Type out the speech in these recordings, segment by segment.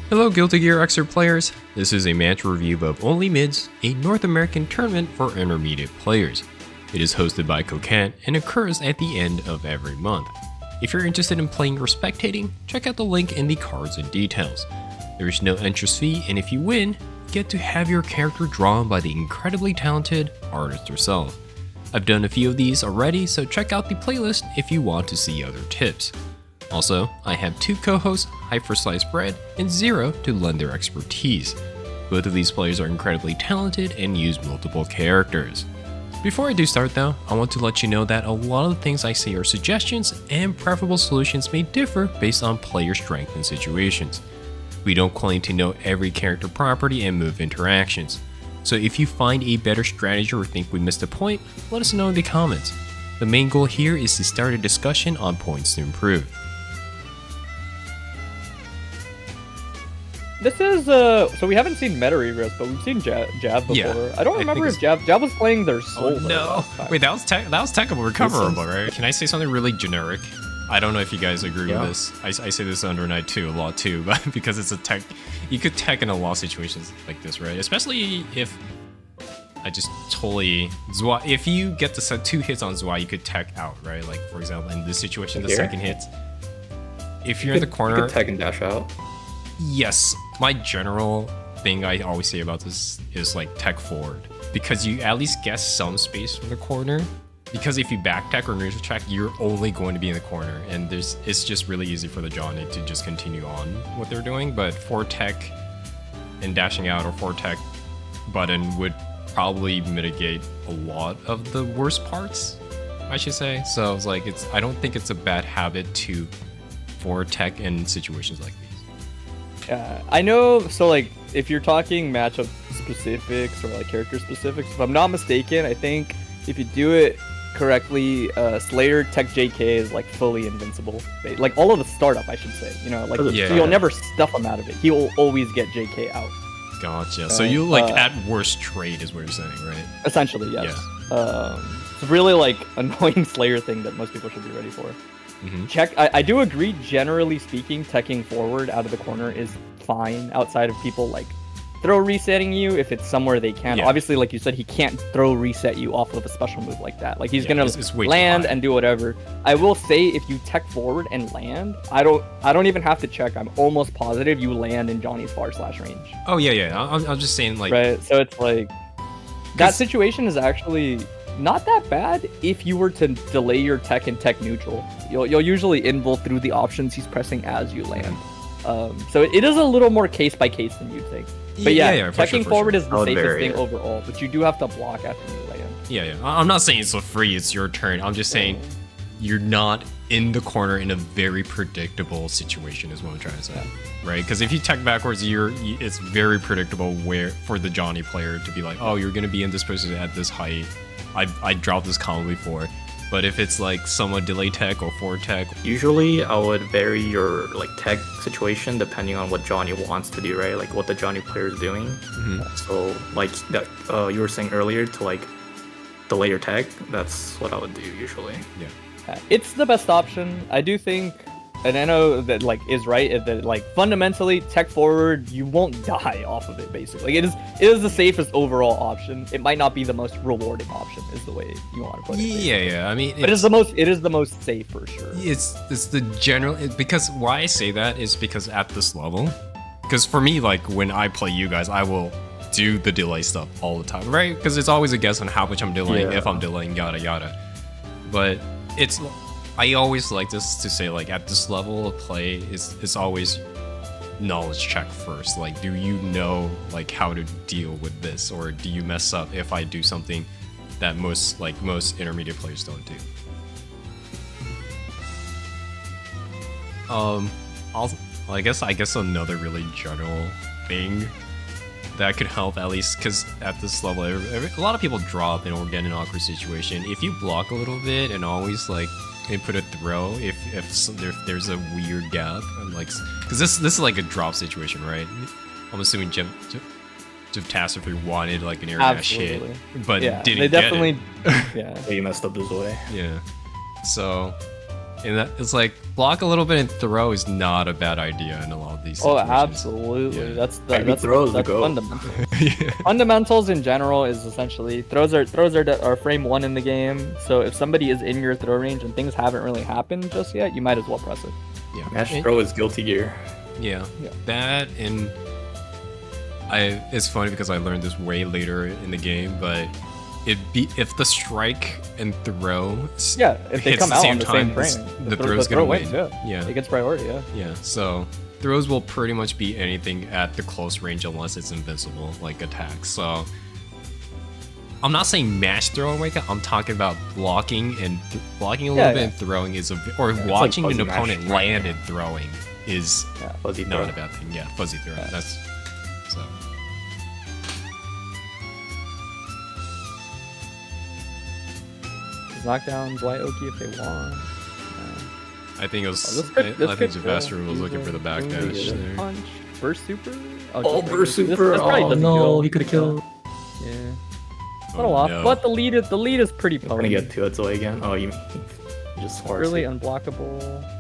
Hello Guilty Gear Xrd players, this is a match review of Only Mids, a North American tournament for intermediate players. It is hosted by Kokant and occurs at the end of every month. If you're interested in playing or spectating, check out the link in the cards and details. There is no entrance fee, and if you win, you get to have your character drawn by the incredibly talented artist herself. I've done a few of these already, so check out the playlist if you want to see other tips. Also, I have two co-hosts, HypedForSlicedBread and Zero, to lend their expertise. Both of these players are incredibly talented and use multiple characters. Before I do start though, I want to let you know that a lot of the things I say are suggestions, and preferable solutions may differ based on player strength and situations. We don't claim to know every character property and move interactions, so if you find a better strategy or think we missed a point, let us know in the comments. The main goal here is to start a discussion on points to improve. This is, so we haven't seen Meta Regress, but we've seen Jab before. Yeah, I don't remember if Jab was playing their soul. Oh no! Wait, that was technical recoverable, right? Can I say something really generic? I don't know if you guys agree with this. I say this under Night 2 a lot too, but because it's a tech, you could tech in a lot of situations like this, right? Especially if I just totally Zwei. If you get to set 2 hits on Zwei, you could tech out, right? Like for example, in this situation, the second hit. If you're in the corner, you could tech and dash out. Yes, my general thing I always say about this is like tech forward, because you at least get some space from the corner. Because if you back tech or neutral tech, you're only going to be in the corner, and it's just really easy for the Johnny to just continue on what they're doing. But forward tech and dashing out or forward tech button would probably mitigate a lot of the worst parts, I should say. So it's like I don't think it's a bad habit to forward tech in situations like these. I know, so like, if you're talking matchup specifics or like character specifics, if I'm not mistaken, I think if you do it correctly, Slayer Tech JK is like fully invincible. Like all of the startup, I should say, you know, like so you'll never stuff him out of it. He will always get JK out. Gotcha. So you like at worst trade is what you're saying, right? Essentially, yes. Yeah. It's a really like annoying Slayer thing that most people should be ready for. Check. I do agree, generally speaking, teching forward out of the corner is fine outside of people like throw resetting you if it's somewhere they can. Yeah. Obviously, like you said, he can't throw reset you off of a special move like that. Like he's gonna it's land and do whatever. I will say, if you tech forward and land, I don't even have to check. I'm almost positive you land in Johnny's far slash range. Oh yeah. I'm just saying like right. So it's like that situation is actually not that bad if you were to delay your tech and tech neutral. You'll usually invul through the options he's pressing as you land. So it is a little more case by case than you'd think. But yeah, teching forward is the safest thing overall, but you do have to block after you land. Yeah. I'm not saying it's so free, it's your turn. I'm just saying you're not in the corner in a very predictable situation is what I'm trying to say. Right? Because if you tech backwards, it's very predictable where for the Johnny player to be like, oh, you're going to be in this position at this height. I dropped this combo before, but if it's like somewhat delay tech or forward tech, usually I would vary your like tech situation depending on what Johnny wants to do, right? Like what the Johnny player is doing. So like that you were saying earlier to like delay your tech, that's what I would do usually. Yeah, it's the best option. I do think, and I know that like is right that like fundamentally tech forward, you won't die off of it. Basically, it is the safest overall option. It might not be the most rewarding option, is the way you want to put it. Yeah. I mean, but it is the most safe for sure. It's the general, because why I say that is because at this level, because for me, like when I play you guys, I will do the delay stuff all the time, right? Because it's always a guess on how much I'm delaying, if I'm delaying, yada yada. But I always like this to say, like at this level of play, it's always knowledge check first. Like, do you know like how to deal with this, or do you mess up if I do something that most intermediate players don't do? I guess another really general thing that could help, at least because at this level, a lot of people drop and or get in an awkward situation. If you block a little bit and always like input a throw, if there's a weird gap, and like, because this is like a drop situation, right? I'm assuming Jeff Tasser wanted like an air dash hit, but didn't they definitely get it. You messed up the Zoe. Yeah, so And that it's like block a little bit and throw is not a bad idea in a lot of these situations. Absolutely. Yeah. That's throws the goat. fundamentals. Yeah. Fundamentals in general is essentially throws are frame 1 in the game. So if somebody is in your throw range and things haven't really happened just yet, you might as well press it. Yeah. Mash throw is guilty gear. Yeah. Yeah. That and it's funny because I learned this way later in the game, but if the strike and throw If they hits come the out same on the time, same frame, the throw's gonna win. wins, Yeah. It gets priority, Yeah, so throws will pretty much be anything at the close range unless it's invincible, like attacks. So I'm not saying mash throw and wake up. I'm talking about blocking and blocking a little bit and throwing is watching like an fuzzy opponent mash. land and throwing is Fuzzy not throw. a bad thing. Yeah, fuzzy throw. Yeah. That's so. Knockdowns, White Oki if they want. I think it was. This could I think Javastra was looking for the backdash there. Punch. Burst super? Oh, just burst this super. probably Oh doesn't no, kill. he could have killed. Yeah. Oh, Little off, no. but the lead is pretty We're gonna potent. get to it away again. Oh, you just force Really it. unblockable.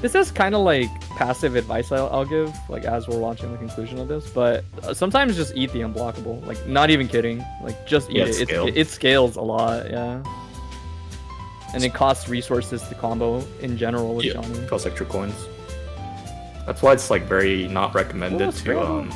This is kind of like passive advice I'll give, like as we're watching the conclusion of this. But sometimes just eat the unblockable. Like not even kidding. Like just eat Yeah, it. it's scaled. It scales a lot. Yeah. And it costs resources to combo in general with Johnny. Costs extra coins. That's why it's like very not recommended to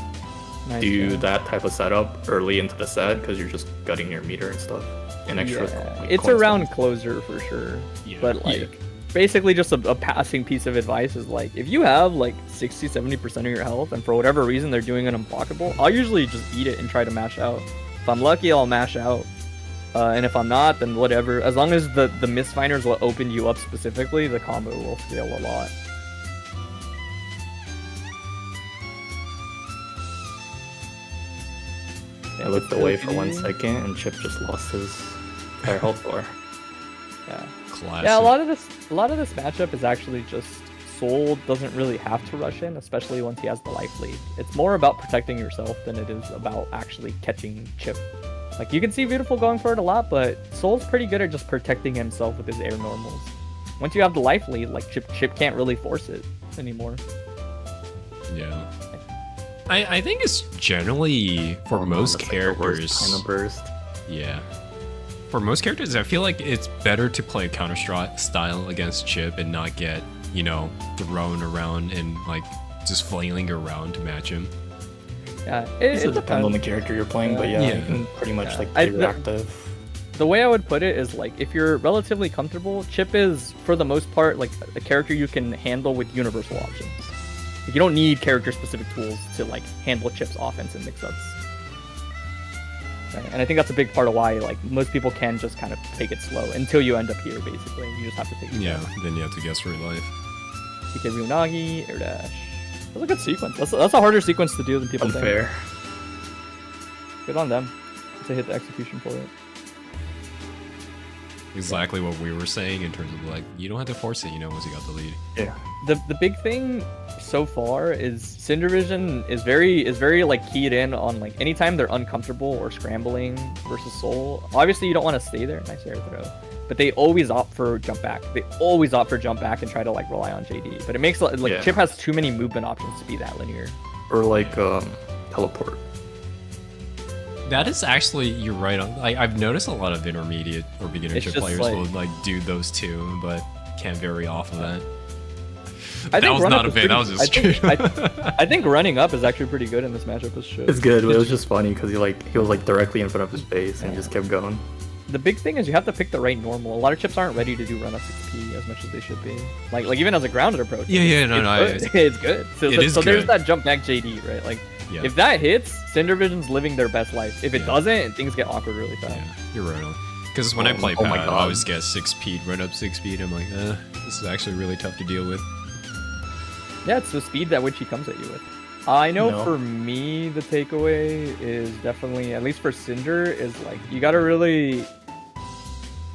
Nice, do yeah. that type of setup early into the set because you're just gutting your meter and stuff. And extra. Yeah, like, it's coins around and- closer for sure. Yeah. But like basically just a passing piece of advice is like if you have like 60-70% of your health and for whatever reason they're doing an unblockable, I'll usually just eat it and try to mash out. If I'm lucky, I'll mash out. And if I'm not, then whatever. As long as the misfinder is what opened you up specifically, the combo will scale a lot. I looked away for 1 second and Chip just lost his entire health bar. Yeah. Classic. Yeah, a lot of this matchup is actually just Soul doesn't really have to rush in, especially once he has the life lead. It's more about protecting yourself than it is about actually catching Chip. Like you can see Beautiful going for it a lot, but Soul's pretty good at just protecting himself with his air normals. Once you have the life lead, like Chip can't really force it anymore. Yeah. I think it's generally for most That's like the worst characters. kind of burst. Yeah. For most characters, I feel like it's better to play counter style against Chip and not get, thrown around and like just flailing around to match him. Yeah, It depends on the character you're playing, but yeah, you can pretty much like play reactive. The way I would put it is like if you're relatively comfortable, Chip is for the most part like a character you can handle with universal options. Like, you don't need character-specific tools to like handle Chip's offense and mix-ups. Right? And I think that's a big part of why like most people can just kind of take it slow until you end up here, basically. You just have to take it Yeah, slow. then you have to guess for your life. PK Ryunagi, air dash. That's a good sequence. That's a harder sequence to do than people think. Unfair. Good on them to hit the execution for it. Exactly what we were saying in terms of like, you don't have to force it, once you got the lead. Yeah. The big thing so far is Cinder Vision is very like keyed in on like anytime they're uncomfortable or scrambling versus Soul. Obviously you don't want to stay there, nice air throw, but they always opt for jump back. They always opt for jump back and try to like rely on JD. But it makes like Chip has too many movement options to be that linear. Or like teleport. That is actually, you're right on. I've noticed a lot of intermediate or beginner It's chip just players like- will like do those two, but can't vary off of that. I That think was run not up a is bait, that pretty- was just I think running up is actually pretty good in this matchup as shit. It's good, but it was just funny because he was like directly in front of his base and he just kept going. The big thing is you have to pick the right normal. A lot of chips aren't ready to do run up 6p as much as they should be. Like even as a grounded approach. It's good. It's good. So there's that jump back JD, right? Like if that hits, Cinder Vision's living their best life. If it doesn't, things get awkward really fast. Yeah, you're right on. Because when I play oh my Pat, I God. always get 6p, run up 6p, I'm like, this is actually really tough to deal with. Yeah, it's the speed at which he comes at you with. I know No. for me, the takeaway is definitely, at least for Cinder, is like, you gotta really...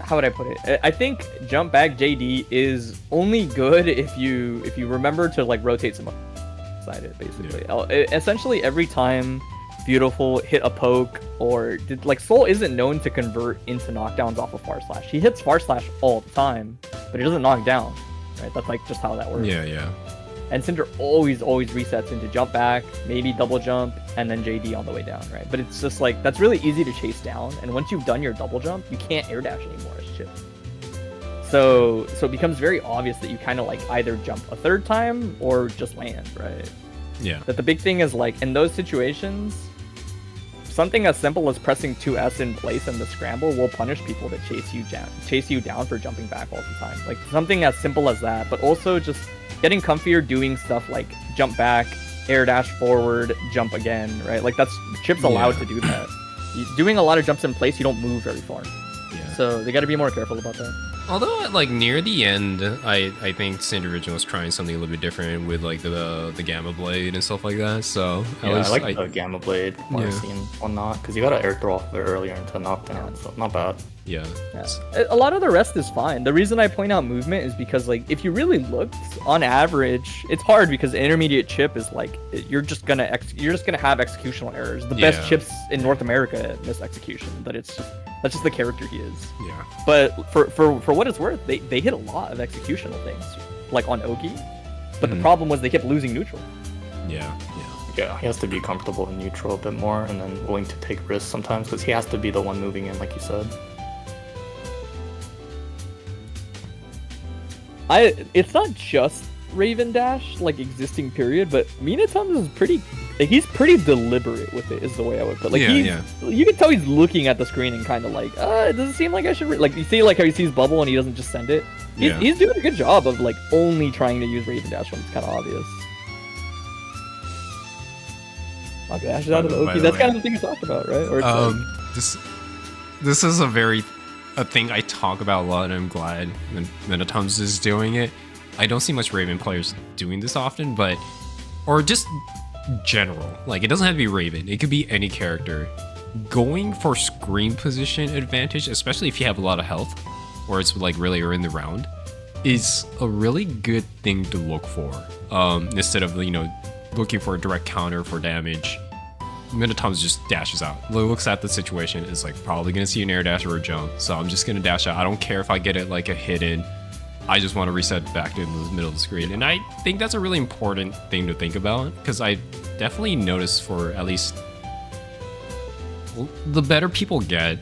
How would I put it? I think jump back JD is only good if you remember to like rotate some side it, basically. Essentially, every time Beautiful hit a poke or did like Soul isn't known to convert into knockdowns off of far slash. He hits far slash all the time, but he doesn't knock down. right? That's like just how that works. Yeah. And Cinder always resets into jump back, maybe double jump, and then JD on the way down, right? But it's just like, that's really easy to chase down. And once you've done your double jump, you can't air dash anymore as Chip. So it becomes very obvious that you kind of like either jump a third time or just land, right? Yeah. But the big thing is like in those situations, something as simple as pressing 2S in place in the scramble will punish people that chase you down for jumping back all the time. Like something as simple as that, but also just getting comfier doing stuff like jump back, air dash forward, jump again, right? Like that's Chip's allowed to do that. Doing a lot of jumps in place, you don't move very far. Yeah. So they got to be more careful about that. Although, like, near the end, I think Cinder Original was trying something a little bit different with, like, the Gamma Blade and stuff like that, so... I like the Gamma Blade, Marcy and whatnot, because you got to air throw off of it earlier into knockdown, so not bad. Yeah. A lot of the rest is fine. The reason I point out movement is because, like, if you really looked, on average, it's hard because intermediate Chip is, like, you're just gonna have executional errors. The best Chips in North America miss execution, but that's just the character he is. Yeah. But for what it's worth, they hit a lot of executional things, like on Oki. But the problem was they kept losing neutral. Yeah, he has to be comfortable in neutral a bit more and then willing to take risks sometimes because he has to be the one moving in, like you said. It's not just Raven Dash, like existing period, but Minatom's is pretty... Like, he's pretty deliberate with it, is the way I would put it. Like, you can tell he's looking at the screen and kind of like, it doesn't seem like I should... Like, you see like how he sees bubble and he doesn't just send it? He's doing a good job of, like, only trying to use Raven Dash when it's kind of obvious. Okay, Dash is out of the Oki. That's kind of the thing you talked about, right? Or it's this is a thing I talk about a lot, and I'm glad Minatom's is doing it. I don't see much Raven players doing this often, or just general. Like, it doesn't have to be Raven. It could be any character. Going for screen position advantage, especially if you have a lot of health, or it's like really early in the round, is a really good thing to look for. Instead of, looking for a direct counter for damage, Minatom's just dashes out. Looks at the situation, is like probably gonna see an air dash or a jump, so I'm just gonna dash out. I don't care if I get it like a hit in. I just want to reset back to the middle of the screen. And I think that's a really important thing to think about, because I definitely noticed for at least the better people get,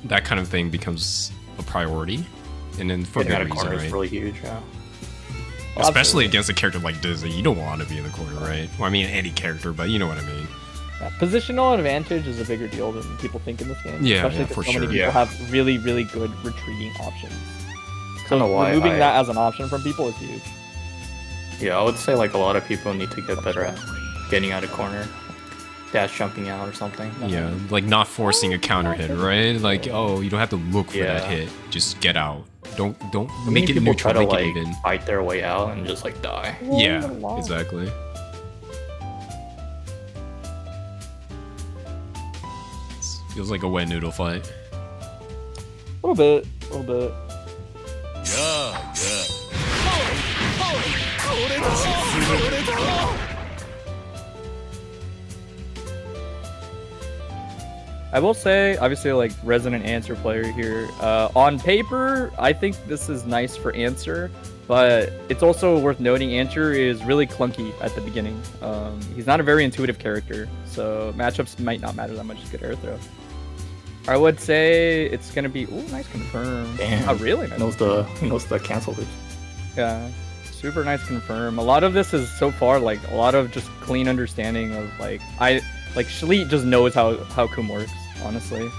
that kind of thing becomes a priority. And then for good reason, right? Is really huge, yeah. Especially against a character like Disney, you don't want to be in the corner, right? Well, I mean, any character, but you know what I mean. Yeah, positional advantage is a bigger deal than people think in this game. Yeah, especially for so many people have really, really good retreating options. So removing that as an option from people is huge. Yeah, I would say like a lot of people need to get better at getting out of corner, dash jumping out or something. Yeah, like not forcing a counter hit, right? Like, you don't have to look for that hit. Just get out. Don't make it neutral. Try to like fight their way out and just like die. Yeah, exactly. Feels like a wet noodle fight. A little bit. I will say, obviously, like, resident Answer player here. On paper, I think this is nice for Answer, but it's also worth noting Answer is really clunky at the beginning. He's not a very intuitive character, so matchups might not matter that much as good air throw. I would say it's gonna be nice confirm. Damn. Oh, really nice. He knows the cancel loop. Yeah, super nice confirm. A lot of this is so far like a lot of just clean understanding of like Schleet just knows how Kum works, honestly.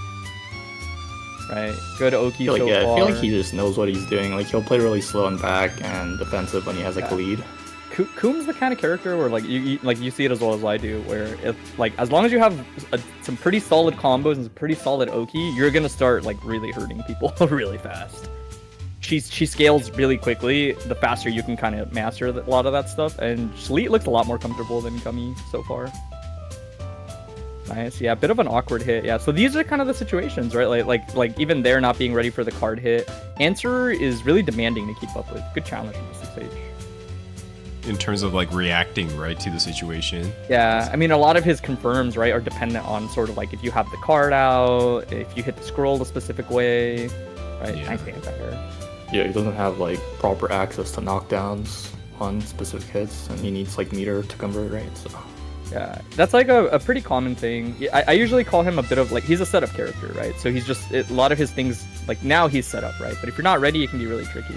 Right, good Oki so far. I feel like he just knows what he's doing. Like he'll play really slow and back and defensive when he has like a lead. Kum's the kind of character where like you see it as well as I do, where if like as long as you have some pretty solid combos and some pretty solid Oki, you're gonna start like really hurting people really fast. She scales really quickly. The faster you can kind of master a lot of that stuff, and Schleet looks a lot more comfortable than Kumi so far. Nice, yeah, bit of an awkward hit, yeah. So these are kind of the situations, right? Like even they're not being ready for the card hit. Answer is really demanding to keep up with. Good challenge from the 6H. In terms of like reacting right to the situation. Yeah, I mean a lot of his confirms right are dependent on sort of like if you have the card out, if you hit the scroll a specific way, right? Yeah. Nice anti-air. Yeah, he doesn't have like proper access to knockdowns on specific hits, and he needs like meter to convert, right? So Yeah, that's like a pretty common thing. I usually call him a bit of like, he's a setup character, right? So he's just, a lot of his things, like now he's set up, right? But if you're not ready, it can be really tricky.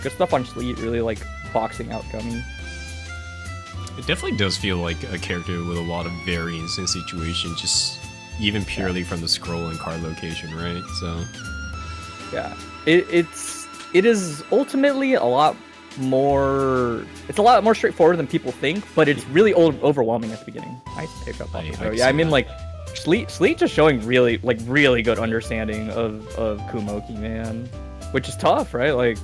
Good stuff on Sleet, really like boxing out Gummy. It definitely does feel like a character with a lot of variance in situation, just even purely from the scroll and card location, right? So Yeah, it is ultimately a lot more, it's a lot more straightforward than people think, but it's really overwhelming at the beginning. Nice pickup off the throw. Yeah, I mean like Sleet just showing really good understanding of Kumoki, man, which is tough, right? Like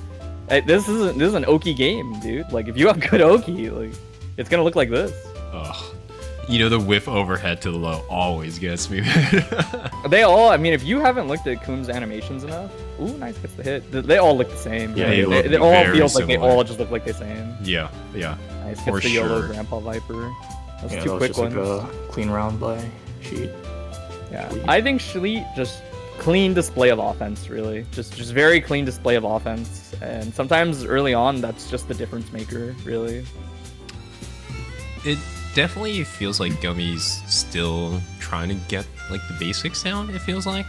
this is an Oki game, dude. Like if you have good Oki, like it's gonna look like this. ugh. You know, the whiff overhead to the low always gets me. They all, I mean, if you haven't looked at Kum's animations enough, ooh, nice gets the hit. They all look the same. Yeah, right? They all feels like they all just look like the same. Yeah. Nice gets For the YOLO sure. Grandpa Viper. Those yeah, two that was quick just ones. like a clean round by Sheet. Yeah, Sleet. I think Sleet just clean display of offense, really. Just very clean display of offense. And sometimes early on, that's just the difference maker, really. It definitely feels like Gummy's still trying to get like the basics down, it feels like.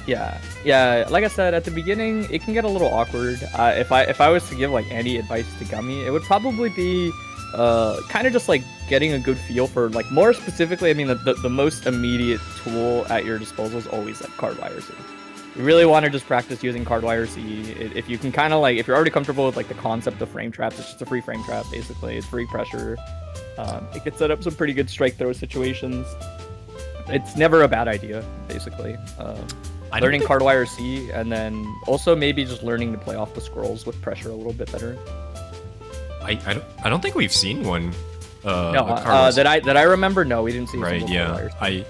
Yeah, like I said at the beginning, it can get a little awkward. If I was to give like any advice to Gummy, it would probably be kind of just like getting a good feel for, like, more specifically, I mean, the most immediate tool at your disposal is always like card wire C. You really want to just practice using card wire C. If you can kind of like, if you're already comfortable with like the concept of frame traps, it's just a free frame trap basically. It's free pressure. It can set up some pretty good strike throw situations. It's never a bad idea, basically. Learning card wire C, and then also maybe just learning to play off the scrolls with pressure a little bit better. I don't think we've seen one. No, that I remember. No, we didn't see. Right. Yeah. Right.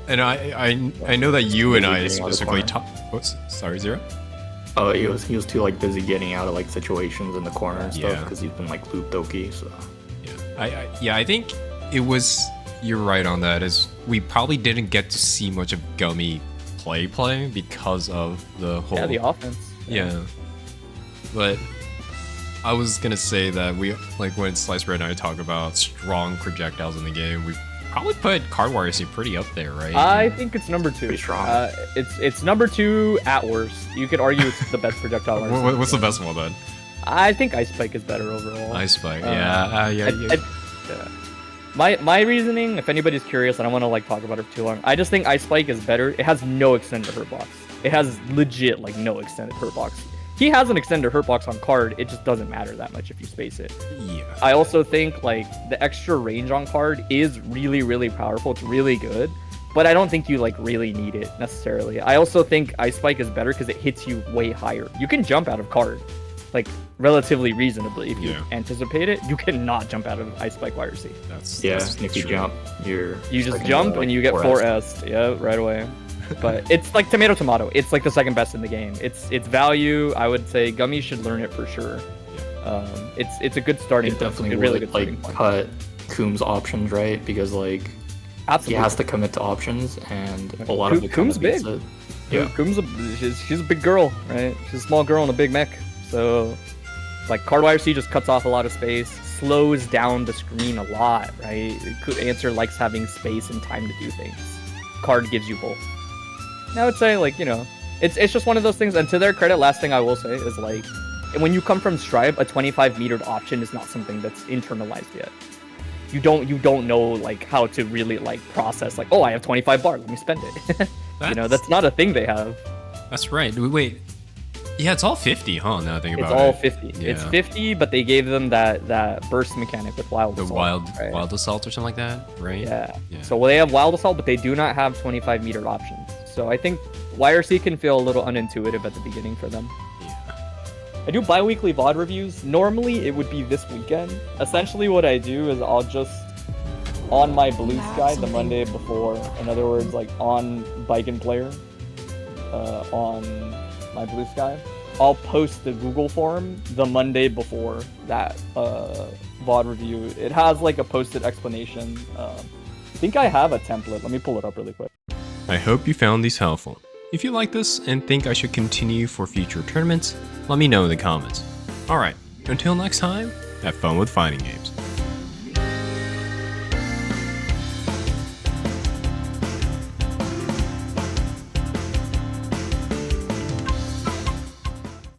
And I know that you and I Getting out of the specifically corner. talked. Oops, sorry, Zero. Oh, he was too like busy getting out of like situations in the corner and stuff Yeah. because he's been like looped Oki. So I think it was. You're right on that. Is we probably didn't get to see much of Gummy play because of the whole. Yeah, the offense. Yeah. But I was gonna say that we, like, when SliceBread and I talk about strong projectiles in the game, we probably put Cardwire C pretty up there, right? I think it's number 2. Pretty strong. It's number 2 at worst. You could argue it's the best projectile. What's the best one then? I think Ice Spike is better overall. Ice Spike. Yeah. Yeah. My reasoning, if anybody's curious, I don't want to like talk about it for too long. I just think Ice Spike is better. It has no extended hurt box. It has legit like no extended hurt box. He has an extended hurt box on card. It just doesn't matter that much if you space it. Yeah. I also think like the extra range on card is really, really powerful. It's really good, but I don't think you like really need it necessarily. I also think Ice Spike is better because it hits you way higher. You can jump out of card, like relatively reasonably if you anticipate it. You cannot jump out of Ice Spike Wire C. That's if you true. jump, You just second, jump and you get 4S. 4S. Yeah, right away. But it's like tomato. It's like the second best in the game. It's value. I would say Gummy should learn it for sure. It's a good starting it point. definitely a really would good like starting point. cut Coom's options, right? Because like he Absolutely. has to commit to options, and a lot of it Coom's kind of beats big. it. Yeah. Coom's she's a big girl, right? She's a small girl in a big mech. So like Cardwire C just cuts off a lot of space, slows down the screen a lot, right? Answer likes having space and time to do things. Card gives you both. And I would say, like, you know, it's just one of those things. And to their credit, last thing I will say is, like, when you come from Stripe, a 25-metered option is not something that's internalized yet. You don't know, like, how to really, like, process, like, oh, I have 25 bar, let me spend it. You know, that's not a thing they have. That's right. Wait. Yeah, it's all 50, huh? Now I think It's about all it. 50. Yeah. It's 50, but they gave them that burst mechanic with Wild The Assault. right? wild assault or something like that, right? Yeah. Yeah. So they have Wild Assault, but they do not have 25-meter options. So I think YRC can feel a little unintuitive at the beginning for them. Yeah. I do bi-weekly VOD reviews. Normally it would be this weekend. Essentially what I do is I'll just, on my Blue Sky the Monday before, in other words, like on Bike and Player, on my Blue Sky, I'll post the Google form the Monday before that VOD review. It has like a posted explanation. I think I have a template. Let me pull it up really quick. I hope you found these helpful. If you like this and think I should continue for future tournaments, let me know in the comments. Alright, until next time, have fun with fighting games.